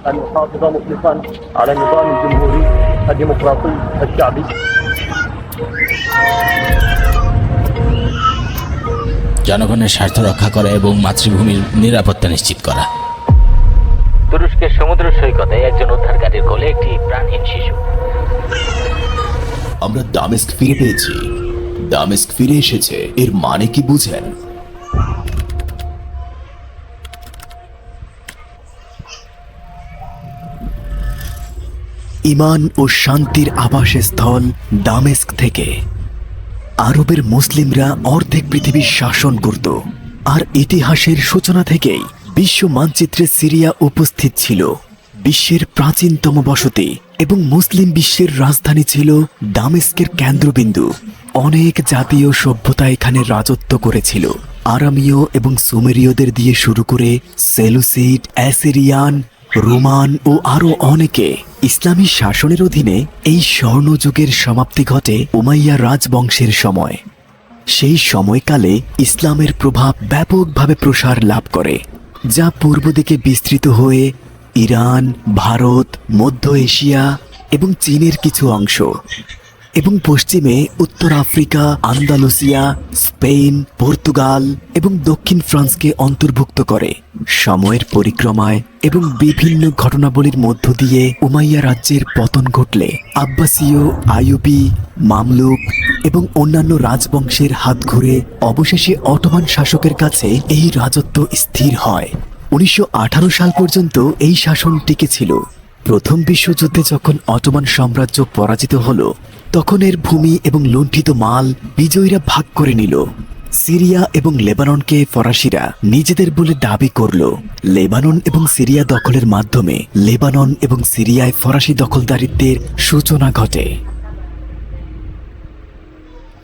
أن يحافظ مطلقا على النظام الجمهوري الديمقراطي الشعبي। জনগণের স্বার্থ রক্ষা করা এবং মাতৃভূমির নিরাপত্তা নিশ্চিত করা। তুরস্কের সমুদ্র সৈকতে একজন উদ্ধারকারীর কোলে একটি প্রাণহীন শিশু। আমরা দামেস্ক ফিরে পেয়েছি। দামেস্ক ফিরে এসেছে, এর মানে কি বুঝেন? ঈমান ও শান্তির আবাসস্থল দামেস্ক থেকে আরবের মুসলিমরা অর্ধেক পৃথিবীর শাসন করত, আর ইতিহাসের সূচনা থেকেই বিশ্ব মানচিত্রে সিরিয়া উপস্থিত ছিল। বিশ্বের প্রাচীনতম বসতি এবং মুসলিম বিশ্বের রাজধানী ছিল দামেস্কের কেন্দ্রবিন্দু। অনেক জাতীয় সভ্যতা এখানে রাজত্ব করেছিল। আরামীয় এবং সুমেরীয়দের দিয়ে শুরু করে সেলুসিড, অ্যাসিরিয়ান, রোমান ও আরো অনেকে। ইসলামী শাসনের অধীনে এই স্বর্ণযুগের সমাপ্তি ঘটে উমাইয়া রাজবংশের সময়। সেই সময়কালে ইসলামের প্রভাব ব্যাপকভাবে প্রসার লাভ করে, যা পূর্ব দিকে বিস্তৃত হয়ে ইরান, ভারত, মধ্য এশিয়া এবং চীনের কিছু অংশ এবং পশ্চিমে উত্তর আফ্রিকা, আন্দালুসিয়া, স্পেন, পর্তুগাল এবং দক্ষিণ ফ্রান্সকে অন্তর্ভুক্ত করে। সময়ের পরিক্রমায় এবং বিভিন্ন ঘটনাবলীর মধ্য দিয়ে উমাইয়া রাজ্যের পতন ঘটলে আব্বাসীয়, আইয়ুবী, মামলুক এবং অন্যান্য রাজবংশের হাত ঘুরে অবশেষে অটোমান শাসকের কাছে এই রাজত্ব স্থির হয়। 1918 সাল পর্যন্ত এই শাসন টিকে ছিল। প্রথম বিশ্বযুদ্ধে যখন অটোমান সাম্রাজ্য পরাজিত হলো, তখন এর ভূমি এবং লুণ্ঠিত মাল বিজয়ীরা ভাগ করে নিল। সিরিয়া এবং লেবাননকে ফরাসিরা নিজেদের বলে দাবি করল। লেবানন এবং সিরিয়া দখলের মাধ্যমে লেবানন এবং সিরিয়ায় ফরাসি দখলদারিত্বের সূচনা ঘটে।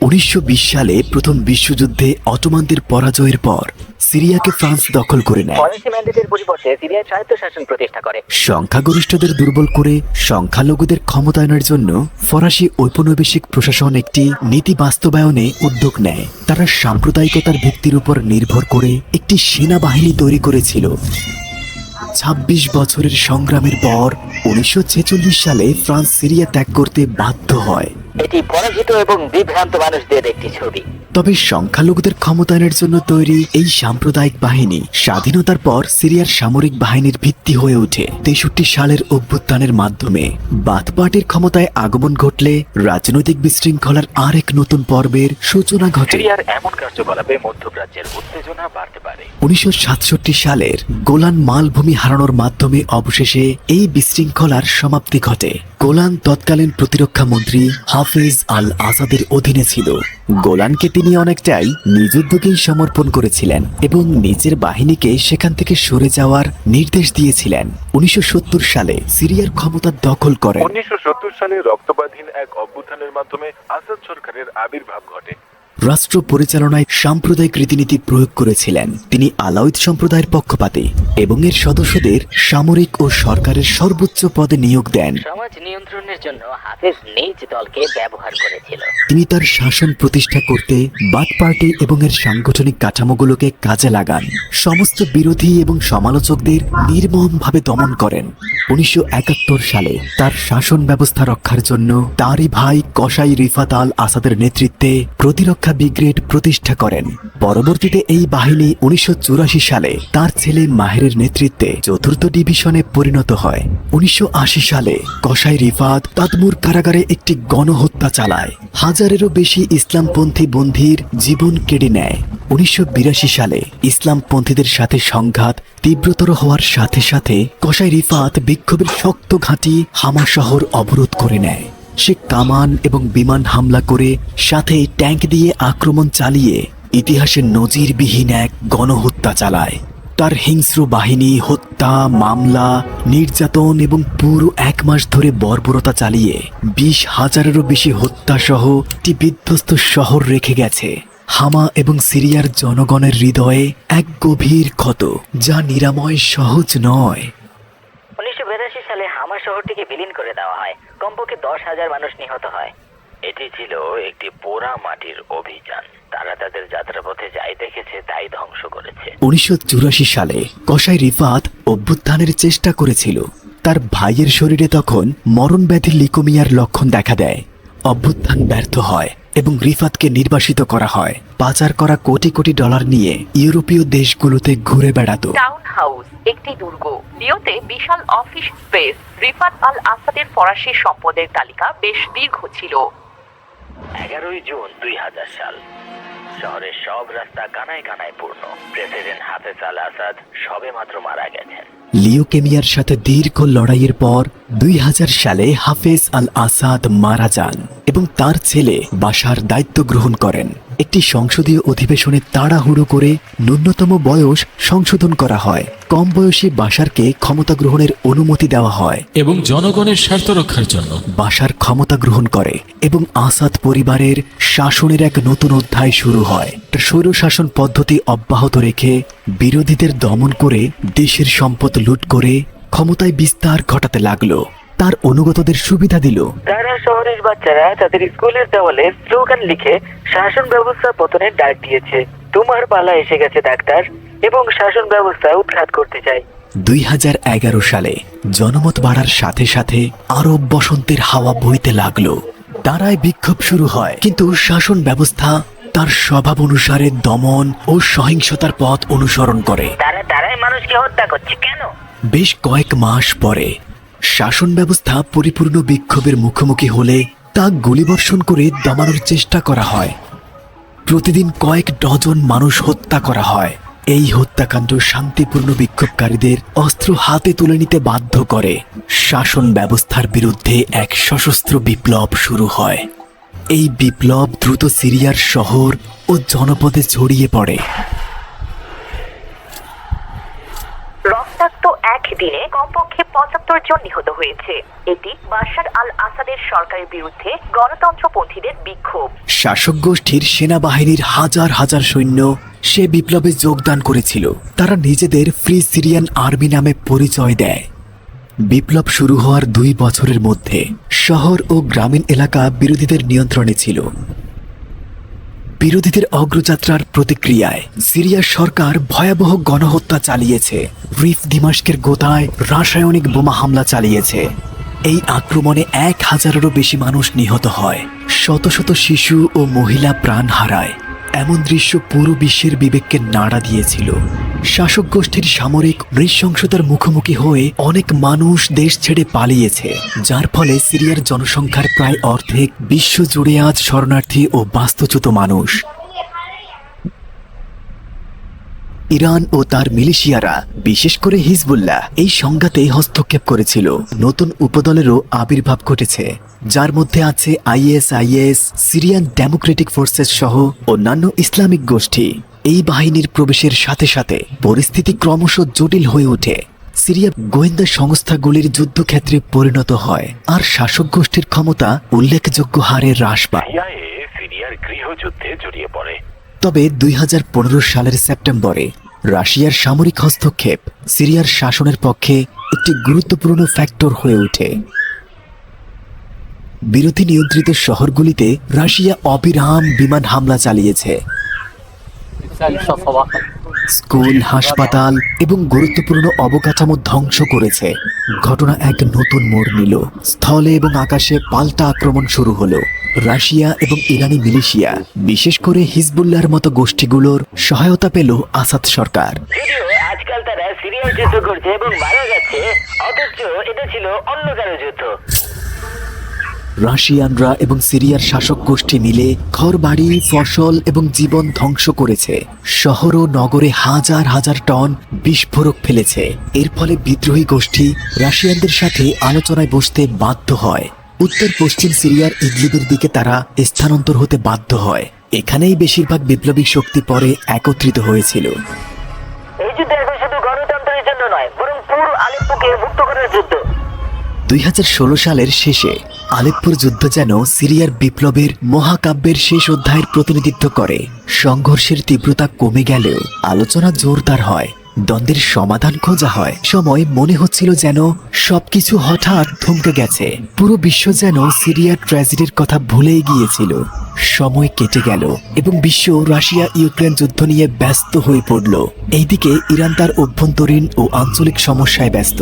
1920 সালে প্রথম বিশ্বযুদ্ধে অটোমানদের পরাজয়ের পর সিরিয়াকে ফ্রান্স দখল করে নেয়। ফরাসি ম্যান্ডেটের পরিবর্তে সিরিয়ায় স্বায়ত্তশাসন প্রতিষ্ঠা করে। সংখ্যাগরিষ্ঠদের দুর্বল করে সংখ্যালঘুদের ক্ষমতায়নের জন্য ফরাসি ঔপনিবেশিক প্রশাসন একটি নীতি বাস্তবায়নে উদ্যোগ নেয়। তারা সাম্প্রদায়িকতার ভিত্তির উপর নির্ভর করে একটি সেনাবাহিনী তৈরি করেছিল। 26 বছরের সংগ্রামের পর 1946 সালে ফ্রান্স সিরিয়া ত্যাগ করতে বাধ্য হয়। এটি পরাজিত এবং বিভ্রান্ত মানুষদের একটি ছবি। তবে সংখ্যালঘুদের ক্ষমতায়নের জন্য তৈরি এই সাম্প্রদায়িক বাহিনী স্বাধীনতার পর সিরিয়ার সামরিক বাহিনীর ভিত্তি হয়ে ওঠে। 63 সালের অভ্যুত্থানের মাধ্যমে বাথ পার্টির ক্ষমতায় আগমন ঘটলে রাজনৈতিক বিশৃঙ্খলার আরেক নতুন পর্বের সূচনা ঘটে। সিরিয়ার এমন কার্যকলাপে মধ্যপ্রাচ্যের উত্তেজনা বাড়তে পারে। 1967 সালের গোলান মালভূমি হারানোর মাধ্যমে অবশেষে এই বিশৃঙ্খলার সমাপ্তি ঘটে। গোলান তৎকালীন প্রতিরক্ষা মন্ত্রী হাফেজ আল আসাদের অধীনে ছিল। গোলানকে তিনি অনেকটাই নিজ উদ্যোগেই সমর্পণ করেছিলেন এবং নিজের বাহিনীকে সেখান থেকে সরে যাওয়ার নির্দেশ দিয়েছিলেন। 1970 সালে সিরিয়ার ক্ষমতা দখল করেন। 1970 সালে রক্তপাতহীন এক অভ্যুত্থানের মাধ্যমে আসাদ সরকারের আবির্ভাব ঘটে। রাষ্ট্র পরিচালনায় সাম্প্রদায়িক রীতিনীতি প্রয়োগ করেছিলেন। তিনি আলাউদ সম্প্রদায়ের পক্ষপাতী এবং এর সদস্যদের সামরিক ও সরকারের সর্বোচ্চ পদে নিয়োগ দেন। সমাজ নিয়ন্ত্রণের জন্য হাফেজ নিজ দলকে ব্যবহার করেছিল। তিনি তার শাসন প্রতিষ্ঠা করতে বাথ পার্টি এবং এর সাংগঠনিক কাঠামোগুলোকে কাজে লাগান। সমস্ত বিরোধী এবং সমালোচকদের নির্মমভাবে দমন করেন। 1971 সালে তার শাসন ব্যবস্থা রক্ষার জন্য তারই ভাই কসাই রিফাত আল আসাদের নেতৃত্বে প্রতিরক্ষা ব্রিগেড প্রতিষ্ঠা করেন। পরবর্তীতে এই বাহিনী 1984 সালে তার ছেলে মাহেরের নেতৃত্বে 4th ডিভিশনে পরিণত হয়। 1980 সালে কসাই রিফাত তাদমুর কারাগারে একটি গণহত্যা চালায়। হাজারেরও বেশি ইসলামপন্থী বন্দীর জীবন কেড়ে নেয়। 1982 সালে ইসলামপন্থীদের সাথে সংঘাত তীব্রতর হওয়ার সাথে সাথে কসাই রিফাত বিক্ষোভের শক্ত ঘাঁটি হামা শহর অবরোধ করে নেয়। সে কামান এবং বিমান হামলা করে সাথে ট্যাঙ্ক দিয়ে আক্রমণ চালিয়ে ইতিহাসের নজিরবিহীন এক গণহত্যা চালায়। তার হিংস্র বাহিনী হত্যা, মামলা, নির্যাতন এবং পুরো 1 মাস ধরে বর্বরতা চালিয়ে 20,000-এরও বেশি হত্যা সহ একটি বিধ্বস্ত শহর রেখে গেছে। হামা এবং সিরিয়ার জনগণের হৃদয়ে এক গভীর ক্ষত, যা নিরাময় সহজ নয়। 1982 সালে হামা শহরটিকে বিলীন করে দেওয়া হয়। কমপক্ষে 10,000 মানুষ নিহত হয়। এটি ছিল একটি পোড়া মাটির অভিযান। তারা তাদের যাত্রাপথে যাই দেখেছে তাই ধ্বংস করেছে। 1984 সালে কসাই রিফাত অভ্যুত্থানের চেষ্টা করেছিল, তার ভাইয়ের শরীরে তখন মরণব্যাধি লিউকেমিয়ার লক্ষণ দেখা দেয়। অভ্যুত্থান ব্যর্থ হয় এবং রিফাতকে নির্বাসিত করা হয়। পাচার করা কোটি কোটি ডলার নিয়ে ইউরোপীয় দেশগুলোতে ঘুরে বেড়াতো। টাউন হাউস একটি দুর্গ, লিওতে বিশাল অফিস স্পেস। রিফাত আল আসাদের ফরাসি সম্পদের তালিকা বেশ দীর্ঘ ছিল। 11 জুন 2000 সাল। শহরের সব রাস্তা কানায় কানায় পূর্ণ। প্রেসিডেন্ট হাফেজ আল আসাদ সবে মাত্র মারা গেছেন। লিউকেমিয়ার সাথে দীর্ঘ লড়াইয়ের পর 2000 সালে হাফেজ আল আসাদ মারা যান এবং তার ছেলে বাশার দায়িত্ব গ্রহণ করেন। একটি সংসদীয় অধিবেশনে তাড়াহুড়ো করে ন্যূনতম বয়স সংশোধন করা হয়। কম বয়সী বাশারকে ক্ষমতা গ্রহণের অনুমতি দেওয়া হয় এবং জনগণের স্বার্থ রক্ষার জন্য বাশার ক্ষমতা গ্রহণ করে এবং আসাদ পরিবারের শাসনের এক নতুন অধ্যায় শুরু হয়। স্বৈরশাসন পদ্ধতি অব্যাহত রেখে বিরোধীদের দমন করে দেশের সম্পদ লুট করে ক্ষমতায় বিস্তার ঘটাতে লাগলো। তার অনুগতদের সুবিধা দিল। তারা শহরের বাচ্চারা তাদের স্কুলের দেওয়ালে স্লোগান লিখে শাসন ব্যবস্থা পতনের ডাক দিয়েছে। তোমার পালা এসে গেছে ডাক্তার, এবং শাসন ব্যবস্থা উৎখাত করতে চাই। 2011 সালে জনমত বাড়ার সাথে সাথে আরব বসন্তের হাওয়া বইতে লাগলো। তারায় বিক্ষোভ শুরু হয়, কিন্তু শাসন ব্যবস্থা তার স্বভাব অনুসারে দমন ও সহিংসতার পথ অনুসরণ করে। তারাই মানুষকে হত্যা করছে কেন? বেশ কয়েক মাস পরে শাসন ব্যবস্থা পরিপূর্ণ বিক্ষোভের মুখোমুখি হলে তা গুলিবর্ষণ করে দমানোর চেষ্টা করা হয়। প্রতিদিন কয়েক ডজন মানুষ হত্যা করা হয়। এই হত্যাকাণ্ড শান্তিপূর্ণ বিক্ষোভকারীদের অস্ত্র হাতে তুলে নিতে বাধ্য করে। শাসন ব্যবস্থার বিরুদ্ধে এক সশস্ত্র বিপ্লব শুরু হয়। এই বিপ্লব দ্রুত সিরিয়ার শহর ও জনপদে ছড়িয়ে পড়ে। রক্তাক্ত একদিনে কমপক্ষে 75 জন নিহত হয়েছে। এটি বাশার আল আসাদের সরকারের বিরুদ্ধে গণতন্ত্রপন্থীদের বিক্ষোভ। শাসক গোষ্ঠীর সেনাবাহিনীর হাজার হাজার সৈন্য সে বিপ্লবে যোগদান করেছিল। তারা নিজেদের ফ্রি সিরিয়ান আর্মি নামে পরিচয় দেয়। বিপ্লব শুরু হওয়ার 2 বছরের মধ্যে শহর ও গ্রামীণ এলাকা বিরোধীদের নিয়ন্ত্রণে ছিল। বিরোধীদের অগ্রযাত্রার প্রতিক্রিয়ায় সিরিয়ার সরকার ভয়াবহ গণহত্যা চালিয়েছে। রিফ দিমাশকের গোতায় রাসায়নিক বোমা হামলা চালিয়েছে। এই আক্রমণে 1000-এরও বেশি মানুষ নিহত হয়। শত শত শিশু ও মহিলা প্রাণ হারায়। এমন দৃশ্য পুরো বিশ্বের বিবেককে নাড়া দিয়েছিল। শাসক গোষ্ঠীর সামরিক নৃশংসতার মুখোমুখি হয়ে অনেক মানুষ দেশ ছেড়ে পালিয়েছে, যার ফলে সিরিয়ার জনসংখ্যার প্রায় অর্ধেক বিশ্বজুড়ে আজ শরণার্থী ও বাস্তুচ্যুত মানুষ। ইরান ও তার মিলিশিয়ারা, বিশেষ করে হিজবুল্লাহ, এই সংঘাতে হস্তক্ষেপ করেছিল। নতুন উপদলেরও আবির্ভাব ঘটেছে, যার মধ্যে আছে ISIS, সিরিয়ান ডেমোক্রেটিক ফোর্সেস সহ অন্যান্য ইসলামিক গোষ্ঠী। এই বাহিনীর প্রবেশের সাথে সাথে পরিস্থিতি ক্রমশ জটিল হয়ে ওঠে। সিরিয়া গোয়েন্দা সংস্থাগুলির যুদ্ধক্ষেত্রে পরিণত হয়, আর শাসক গোষ্ঠীর ক্ষমতা উল্লেখযোগ্য হারে হ্রাস পায়। সিরিয়ার গৃহযুদ্ধে জড়িয়ে পড়ে। তবে 2015 সালের সেপ্টেম্বরে রাশিয়ার সামরিক হস্তক্ষেপ সিরিয়ার শাসনের পক্ষে একটি গুরুত্বপূর্ণ ফ্যাক্টর হয়ে ওঠে। বিরোধী নিয়ন্ত্রিত শহরগুলিতে রাশিয়া অবিরাম বিমান হামলা চালিয়েছে। স্কুল, হাসপাতাল এবং গুরুত্বপূর্ণ অবকাঠামো ধ্বংস করেছে। ঘটনা এক নতুন মোড় নিল। স্থলে এবং আকাশে পাল্টা আক্রমণ শুরু হলো। রাশিয়া এবং ইরানি মিলিশিয়া, বিশেষ করে হিজবুল্লাহর মতো গোষ্ঠীগুলোর সহায়তা পেল আসাদ সরকার। যদিও আজকাল তারা সিরিয়ার যুদ্ধ করছে এবং মারা যাচ্ছে, অথচ এটা ছিল অন্য কারো যুদ্ধ। রাশিয়ানরা এবং সিরিয়ার শাসক গোষ্ঠী মিলে ঘরবাড়ি, ফসল এবং জীবন ধ্বংস করেছে। শহর ও নগরে হাজার হাজার টন বিস্ফোরক ফেলেছে। এর ফলে বিদ্রোহী গোষ্ঠী রাশিয়ানদের সাথে আলোচনায় বসতে বাধ্য হয়। উত্তর পশ্চিম সিরিয়ার ইদলিবের দিকে তারা স্থানান্তর হতে বাধ্য হয়। এখানেই বেশিরভাগ বিপ্লবী শক্তি পরে একত্রিত হয়েছিল। এই যুদ্ধ এখন শুধু গণতন্ত্রের জন্য নয়, বরং পুরো আলেপ্পোকে মুক্ত করার যুদ্ধ। 2016 সালের শেষে আলেপ্পোর যুদ্ধ যেন সিরিয়ার বিপ্লবের মহাকাব্যের শেষ অধ্যায়ের প্রতিনিধিত্ব করে। সংঘর্ষের তীব্রতা কমে গেলেও আলোচনা জোরদার হয়। দ্বন্দ্বের সমাধান খোঁজা হয়। সময় মনে হচ্ছিল যেন সবকিছু হঠাৎ থমকে গেছে। পুরো বিশ্ব যেন সিরিয়ার ট্র্যাজেডির কথা ভুলেই গিয়েছিল। সময় কেটে গেল এবং বিশ্ব রাশিয়া ইউক্রেন যুদ্ধ নিয়ে ব্যস্ত হয়ে পড়ল। এইদিকে ইরান তার অভ্যন্তরীণ ও আঞ্চলিক সমস্যায় ব্যস্ত।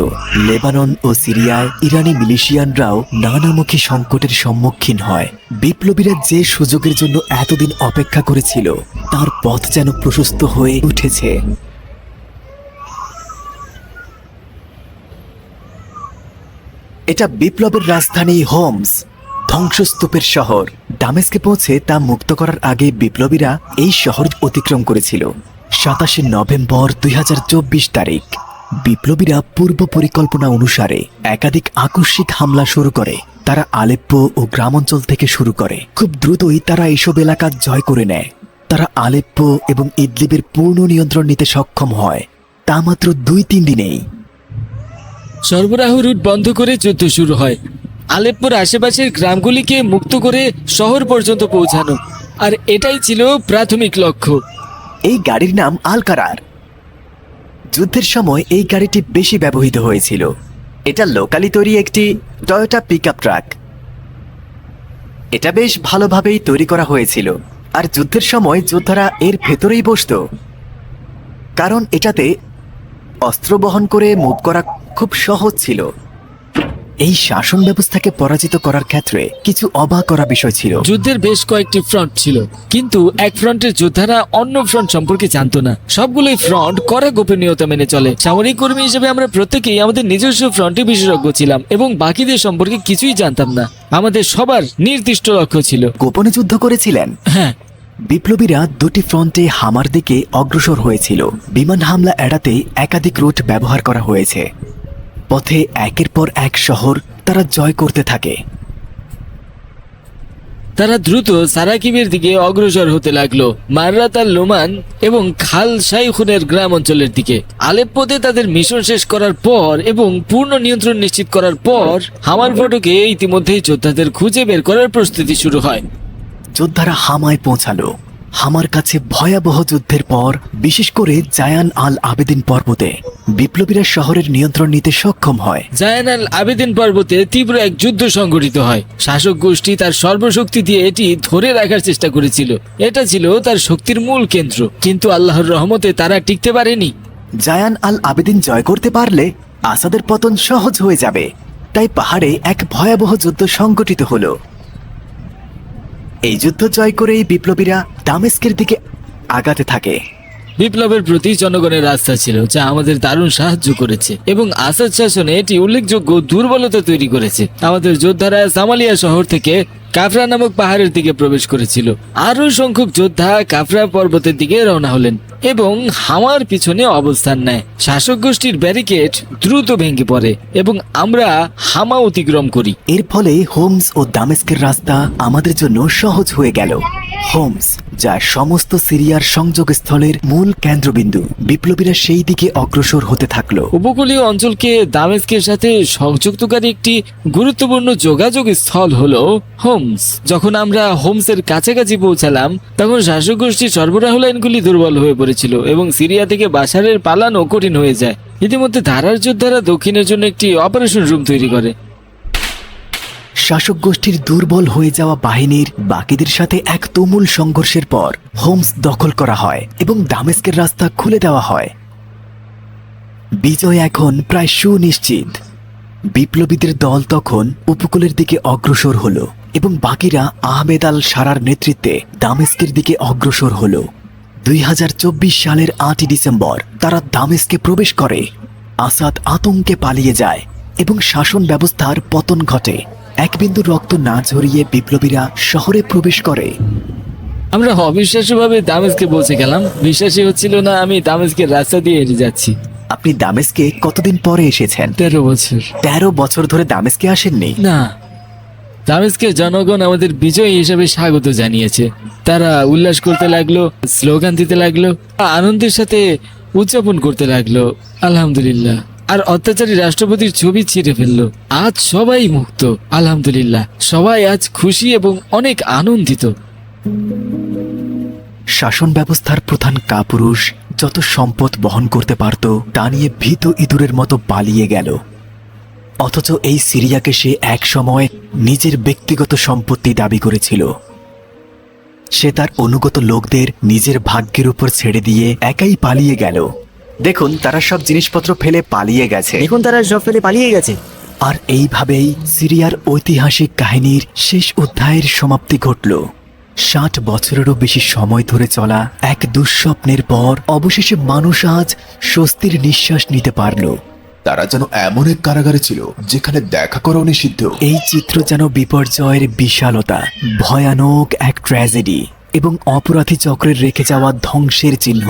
লেবানন ও সিরিয়ায় ইরানি মিলিশিয়ানরাও নানামুখী সংকটের সম্মুখীন হয়। বিপ্লবীরা যে সুযোগের জন্য এতদিন অপেক্ষা করেছিল তার পথ যেন প্রশস্ত হয়ে উঠেছে। এটা বিপ্লবের রাজধানী হোমস, ধ্বংসস্তূপের শহর। দামেস্কে পৌঁছে তা মুক্ত করার আগে বিপ্লবীরা এই শহর অতিক্রম করেছিল। 27 নভেম্বর 2024 তারিখ বিপ্লবীরা পূর্ব পরিকল্পনা অনুসারে একাধিক আকস্মিক হামলা শুরু করে। তারা আলেপ্পো ও গ্রামাঞ্চল থেকে শুরু করে। খুব দ্রুতই তারা এসব এলাকা জয় করে নেয়। তারা আলেপ্পো এবং ইদলিবের পূর্ণ নিয়ন্ত্রণ নিতে সক্ষম হয়, তা মাত্র 2-3 দিনেই। সরবরাহ রুট বন্ধ করে যুদ্ধ শুরু হয়। আলেপ্পোর আশেপাশের গ্রামগুলিকে মুক্ত করে শহর পর্যন্ত পৌঁছানো, আর এটাই ছিল প্রাথমিক লক্ষ্য। এই গাড়ির নাম আলকারার। যুদ্ধের সময় এই গাড়িটি বেশি ব্যবহৃত হয়েছিল। এটা লোকালি তৈরি একটি টয়োটা পিকআপ ট্রাক। এটা বেশ ভালোভাবেই তৈরি করা হয়েছিল, আর যুদ্ধের সময় যোদ্ধারা এর ভেতরেই বসত, কারণ এটাতে অস্ত্র বহন করে মুভ করা খুব সহজ ছিল। এই শাসন ব্যবস্থাকে পরাজিত করার ক্ষেত্রে কিছু অবাক করা বিষয় ছিল। যুদ্ধের বেশ কয়েকটি ফ্রন্ট ছিল, কিন্তু এক ফ্রন্টের যোদ্ধারা অন্য ফ্রন্ট সম্পর্কে জানতো না। সবগুলোই ফ্রন্ট কড়া গোপনীয়তা মেনে চলে। সামরিক কর্মী হিসেবে আমরা প্রত্যেকেই আমাদের নিজস্ব ফ্রন্টে বিশেষজ্ঞ ছিলাম এবং বাকিদের সম্পর্কে কিছুই জানতাম না। আমাদের সবার নির্দিষ্ট লক্ষ্য ছিল। গোপনে যুদ্ধ করেছিলেন? হ্যাঁ। বিপ্লবীরা দুটি ফ্রন্টে হামার দিকে অগ্রসর হয়েছিল। বিমান হামলা এড়াতে একাধিক রুট ব্যবহার করা হয়েছে। পথে একের পর এক শহর তারা জয় করতে থাকে। তারা দ্রুত সারাকিবের দিকে অগ্রসর হতে লাগলো, মাররাত আল লোমান এবং খাল শাইখুনের গ্রাম অঞ্চলের দিকে। আলেপ্পোতে তাদের মিশন শেষ করার পর এবং পূর্ণ নিয়ন্ত্রণ নিশ্চিত করার পর হামার ফটকে ইতিমধ্যেই যোদ্ধাদের খুঁজে বের করার প্রস্তুতি শুরু হয়। যোদ্ধারা হামায় পৌঁছালো। হামার কাছে ভয়াবহ যুদ্ধের পর, বিশেষ করে জায়ান আল আবেদিন পর্বতে বিপ্লবীরা শহরের নিয়ন্ত্রণ নিতে সক্ষম হয়। জায়ান আল আবেদিন পর্বতে তীব্র এক যুদ্ধ সংঘটিত হয়। শাসক গোষ্ঠী তার সর্বশক্তি দিয়ে এটি ধরে রাখার চেষ্টা করেছিল। এটা ছিল তার শক্তির মূল কেন্দ্র, কিন্তু আল্লাহর রহমতে তারা টিকতে পারেনি। জায়ান আল আবেদিন জয় করতে পারলে আসাদের পতন সহজ হয়ে যাবে, তাই পাহাড়ে এক ভয়াবহ যুদ্ধ সংঘটিত হলো। এই যুদ্ধ জয় করেই বিপ্লবীরা দামেস্কের দিকে আগাতে থাকে। বিপ্লবের প্রতি জনগণের আস্থা ছিল, যা আমাদের দারুণ সাহায্য করেছে এবং আসাদ শাসনে এটি উল্লেখযোগ্য দুর্বলতা তৈরি করেছে। আমাদের যোদ্ধারা সামালিয়া শহর থেকে কাফরা নামক পাহাড়ের দিকে প্রবেশ করেছিল। আরো সংখ্যক যোদ্ধা কাফরা পর্বতের দিকে রওনা হলেন এবং হামার পিছনে অবস্থান নেয়। শাসক গোষ্ঠীর ব্যারিকেড দ্রুত ভেঙে পড়ে এবং আমরা হামা অতিক্রম করি। এর ফলে হোমস ও দামেস্কের রাস্তা আমাদের জন্য সহজ হয়ে গেল। হোমস, যা সমস্ত সিরিয়ার সংযোগস্থলের মূল কেন্দ্রবিন্দু, বিপ্লবীরা সেই দিকে অগ্রসর হতে থাকলো। উপকূলীয় অঞ্চলকে দামেস্কের সাথে সংযুক্তকারী একটি গুরুত্বপূর্ণ যোগাযোগ স্থল হলো হোমস। যখন আমরা হোমসের কাছাকাছি পৌঁছালাম, তখন শাসক গোষ্ঠীর সরবরাহ লাইনগুলি দুর্বল হয়ে পড়েছিল এবং সিরিয়া থেকে বাশারের পালানো কঠিন হয়ে যায়। ইতিমধ্যে ধারার যোদ্ধারা দক্ষিণের জন্য একটি অপারেশন রুম তৈরি করে। শাসক গোষ্ঠীর দুর্বল হয়ে যাওয়া বাহিনীর বাকিদের সাথে এক তুমুল সংঘর্ষের পর হোমস দখল করা হয় এবং দামেস্কের রাস্তা খুলে দেওয়া হয়। বিজয় এখন প্রায় সুনিশ্চিত। বিপ্লবীদের দল তখন উপকূলের দিকে অগ্রসর হলো এবং বাকিরা আহমেদ আল সারার নেতৃত্বে দামেস্কের দিকে অগ্রসর হলো। 2024 সালের 8 ডিসেম্বর তারা দামেস্কে প্রবেশ করে। আসাদ আতঙ্কে পালিয়ে যায় এবং শাসন ব্যবস্থার পতন ঘটে। এক বিন্দু রক্ত না ঝরিয়ে বিপ্লবীরা শহরে প্রবেশ করে। আমরা অবিশ্বাস্যভাবে দামেস্কে পৌঁছে গেলাম। বিশ্বাসই হচ্ছিল না আমি দামেস্কের রাস্তা দিয়ে হেঁটে যাচ্ছি। আপনি দামেস্কে কতদিন পরে এসেছেন? 13 বছর। 13 বছর ধরে দামেস্কে আসেননি? না, দামেস্কের জনগণ আমাদের বিজয়ী হিসেবে স্বাগত জানিয়েছে। তারা উল্লাস করতে লাগলো, স্লোগান দিতে লাগলো, আনন্দের সাথে উদযাপন করতে লাগলো। আলহামদুলিল্লাহ। আর অত্যাচারী রাষ্ট্রপতির ছবি ছিঁড়ে ফেললো। আজ সবাই মুক্ত। আলহামদুলিল্লাহ, সবাই আজ খুশি এবং অনেক আনন্দিত। শাসন ব্যবস্থার প্রধান কাপুরুষ যত সম্পদ বহন করতে পারত তা নিয়ে ভীত ইঁদুরের মতো পালিয়ে গেল। অথচ এই সিরিয়াকে সে এক সময় নিজের ব্যক্তিগত সম্পত্তি দাবি করেছিল। সে তার অনুগত লোকদের নিজের ভাগ্যের উপর ছেড়ে দিয়ে একাই পালিয়ে গেল। দেখুন, তারা সব জিনিসপত্র ফেলে পালিয়ে গেছে। দেখুন তারা সব ফেলে পালিয়ে গেছে। আর এইভাবেই সিরিয়ার ঐতিহাসিক কাহিনীর শেষ অধ্যায়ের সমাপ্তি ঘটল। 60 বছরেরও বেশি সময় ধরে চলা এক দুঃস্বপ্নের পর অবশেষে মানুষ আজ স্বস্তির নিঃশ্বাস নিতে পারল। তারা যেন এমন এক কারাগারে ছিল যেখানে দেখা করা নিষিদ্ধ। এই চিত্র যেন বিপর্যয়ের বিশালতা, ভয়ানক এক ট্র্যাজেডি এবং অপরাধী চক্রের রেখে যাওয়া ধ্বংসের চিহ্ন।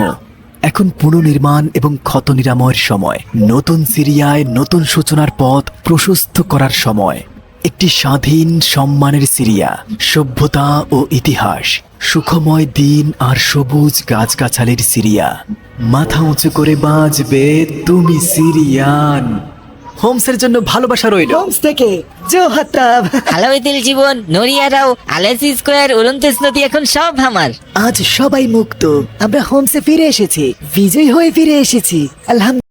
এখন পুনর্নির্মাণ এবং ক্ষত নিরাময়ের সময়। নতুন সিরিয়ায় নতুন সূচনার পথ প্রশস্ত করার সময়। একটি স্বাধীন সম্মানের সিরিয়া, সভ্যতা ও ইতিহাস, সুখময় দিন আর সবুজ গাছগাছালির সিরিয়া। মাথা উঁচু করে বাঁচবে তুমি সিরিয়ান। হোমসের জন্য ভালোবাসা রইল। হোমস থেকে জোহাতাব। আলাউদ্দিন জীবন, নরিয়ারাও, আলাসি স্কোয়ার, উরন্তেস নদী এখন সব আমার। আজ সবাই মুক্ত। আমরা হোমসে ফিরে এসেছি, বিজয় হয়ে ফিরে এসেছি। আলহামদুলিল্লাহ।